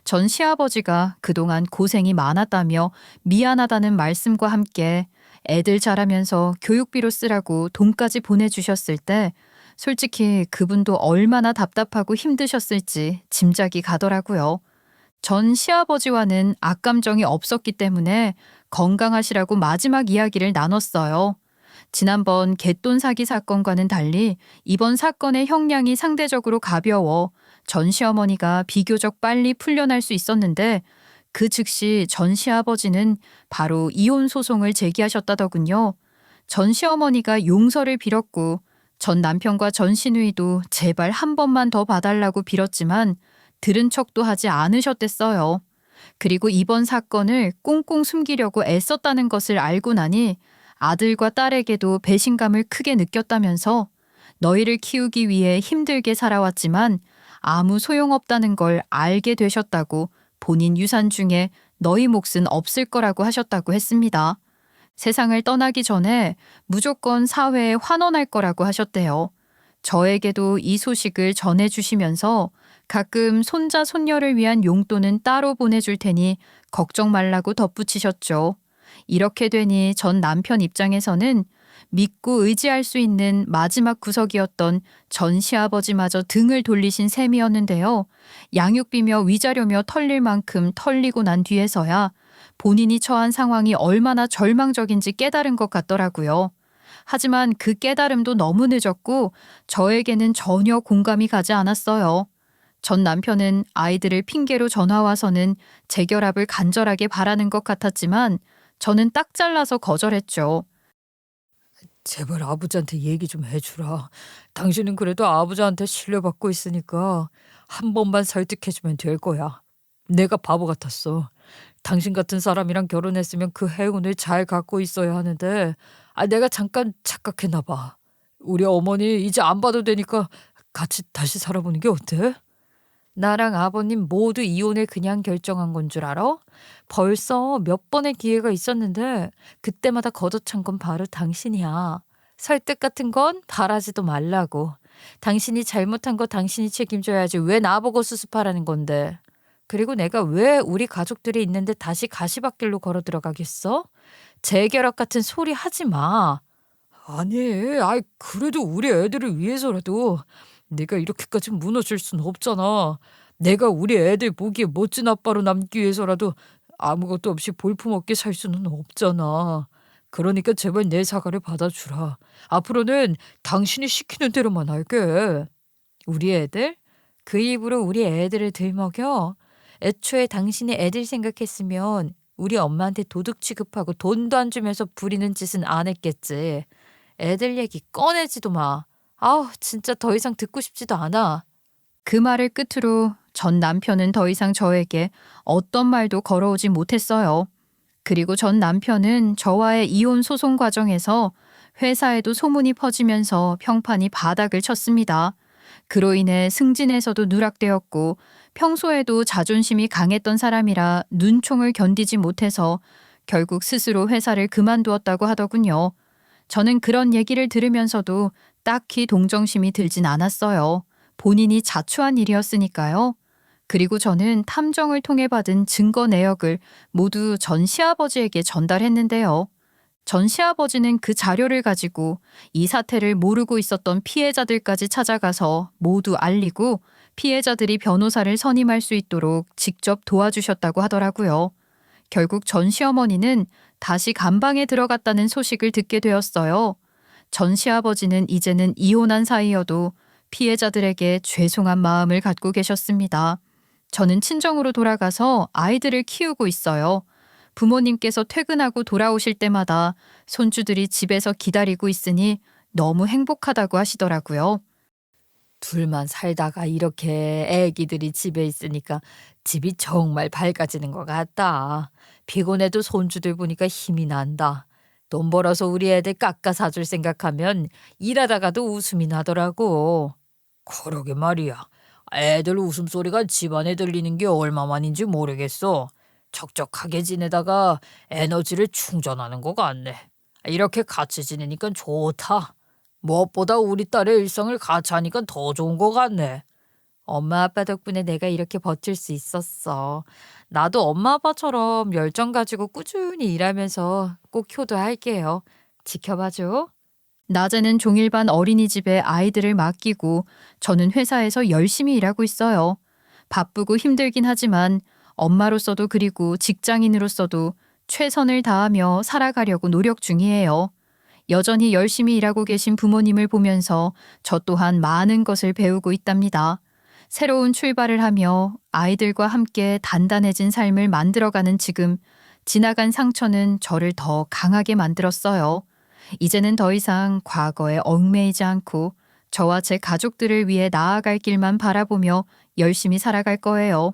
전 시아버지가 그동안 고생이 많았다며 미안하다는 말씀과 함께 애들 자라면서 교육비로 쓰라고 돈까지 보내주셨을 때 솔직히 그분도 얼마나 답답하고 힘드셨을지 짐작이 가더라고요. 전 시아버지와는 악감정이 없었기 때문에 건강하시라고 마지막 이야기를 나눴어요. 지난번 갯돈 사기 사건과는 달리 이번 사건의 형량이 상대적으로 가벼워 전 시어머니가 비교적 빨리 풀려날 수 있었는데 그 즉시 전 시아버지는 바로 이혼 소송을 제기하셨다더군요. 전 시어머니가 용서를 빌었고 전 남편과 전 시누이도 제발 한 번만 더 봐달라고 빌었지만 들은 척도 하지 않으셨댔어요. 그리고 이번 사건을 꽁꽁 숨기려고 애썼다는 것을 알고 나니 아들과 딸에게도 배신감을 크게 느꼈다면서 너희를 키우기 위해 힘들게 살아왔지만 아무 소용없다는 걸 알게 되셨다고 본인 유산 중에 너희 몫은 없을 거라고 하셨다고 했습니다. 세상을 떠나기 전에 무조건 사회에 환원할 거라고 하셨대요. 저에게도 이 소식을 전해주시면서 가끔 손자 손녀를 위한 용돈은 따로 보내줄 테니 걱정 말라고 덧붙이셨죠. 이렇게 되니 전 남편 입장에서는 믿고 의지할 수 있는 마지막 구석이었던 전 시아버지마저 등을 돌리신 셈이었는데요. 양육비며 위자료며 털릴 만큼 털리고 난 뒤에서야 본인이 처한 상황이 얼마나 절망적인지 깨달은 것 같더라고요. 하지만 그 깨달음도 너무 늦었고 저에게는 전혀 공감이 가지 않았어요. 전 남편은 아이들을 핑계로 전화와서는 재결합을 간절하게 바라는 것 같았지만 저는 딱 잘라서 거절했죠. 제발 아버지한테 얘기 좀 해주라. 당신은 그래도 아버지한테 신뢰받고 있으니까 한 번만 설득해주면 될 거야. 내가 바보 같았어. 당신 같은 사람이랑 결혼했으면 그 행운을 잘 갖고 있어야 하는데 내가 잠깐 착각했나 봐. 우리 어머니 이제 안 봐도 되니까 같이 다시 살아보는 게 어때? 나랑 아버님 모두 이혼을 그냥 결정한 건 줄 알아? 벌써 몇 번의 기회가 있었는데 그때마다 걷어찬 건 바로 당신이야. 설득 같은 건 바라지도 말라고. 당신이 잘못한 거 당신이 책임져야지 왜 나보고 수습하라는 건데. 그리고 내가 왜 우리 가족들이 있는데 다시 가시밭길로 걸어 들어가겠어? 재결합 같은 소리 하지 마. 아니, 그래도 우리 애들을 위해서라도 내가 이렇게까지 무너질 순 없잖아. 내가 우리 애들 보기에 멋진 아빠로 남기 위해서라도 아무것도 없이 볼품없게 살 수는 없잖아. 그러니까 제발 내 사과를 받아주라. 앞으로는 당신이 시키는 대로만 할게. 우리 애들? 그 입으로 우리 애들을 들먹여? 애초에 당신이 애들 생각했으면 우리 엄마한테 도둑 취급하고 돈도 안 주면서 부리는 짓은 안 했겠지. 애들 얘기 꺼내지도 마. 아우, 진짜 더 이상 듣고 싶지도 않아. 그 말을 끝으로 전 남편은 더 이상 저에게 어떤 말도 걸어오지 못했어요. 그리고 전 남편은 저와의 이혼 소송 과정에서 회사에도 소문이 퍼지면서 평판이 바닥을 쳤습니다. 그로 인해 승진에서도 누락되었고 평소에도 자존심이 강했던 사람이라 눈총을 견디지 못해서 결국 스스로 회사를 그만두었다고 하더군요. 저는 그런 얘기를 들으면서도 딱히 동정심이 들진 않았어요. 본인이 자초한 일이었으니까요. 그리고 저는 탐정을 통해 받은 증거 내역을 모두 전 시아버지에게 전달했는데요. 전 시아버지는 그 자료를 가지고 이 사태를 모르고 있었던 피해자들까지 찾아가서 모두 알리고 피해자들이 변호사를 선임할 수 있도록 직접 도와주셨다고 하더라고요. 결국 전 시어머니는 다시 감방에 들어갔다는 소식을 듣게 되었어요. 전 시아버지는 이제는 이혼한 사이여도 피해자들에게 죄송한 마음을 갖고 계셨습니다. 저는 친정으로 돌아가서 아이들을 키우고 있어요. 부모님께서 퇴근하고 돌아오실 때마다 손주들이 집에서 기다리고 있으니 너무 행복하다고 하시더라고요. 둘만 살다가 이렇게 애기들이 집에 있으니까 집이 정말 밝아지는 것 같다. 피곤해도 손주들 보니까 힘이 난다. 돈 벌어서 우리 애들 깎아 사줄 생각하면 일하다가도 웃음이 나더라고. 그러게 말이야. 애들 웃음소리가 집안에 들리는 게 얼마만인지 모르겠어. 적적하게 지내다가 에너지를 충전하는 것 같네. 이렇게 같이 지내니까 좋다. 무엇보다 우리 딸의 일상을 같이 하니까 더 좋은 것 같네. 엄마 아빠 덕분에 내가 이렇게 버틸 수 있었어. 나도 엄마 아빠처럼 열정 가지고 꾸준히 일하면서 꼭 효도할게요. 지켜봐줘. 낮에는 종일반 어린이집에 아이들을 맡기고 저는 회사에서 열심히 일하고 있어요. 바쁘고 힘들긴 하지만 엄마로서도 그리고 직장인으로서도 최선을 다하며 살아가려고 노력 중이에요. 여전히 열심히 일하고 계신 부모님을 보면서 저 또한 많은 것을 배우고 있답니다. 새로운 출발을 하며 아이들과 함께 단단해진 삶을 만들어가는 지금 지나간 상처는 저를 더 강하게 만들었어요. 이제는 더 이상 과거에 얽매이지 않고 저와 제 가족들을 위해 나아갈 길만 바라보며 열심히 살아갈 거예요.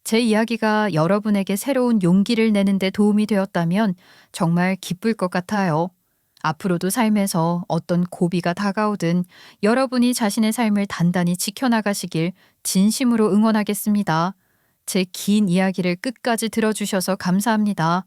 제 이야기가 여러분에게 새로운 용기를 내는 데 도움이 되었다면 정말 기쁠 것 같아요. 앞으로도 삶에서 어떤 고비가 다가오든 여러분이 자신의 삶을 단단히 지켜나가시길 진심으로 응원하겠습니다. 제 긴 이야기를 끝까지 들어주셔서 감사합니다.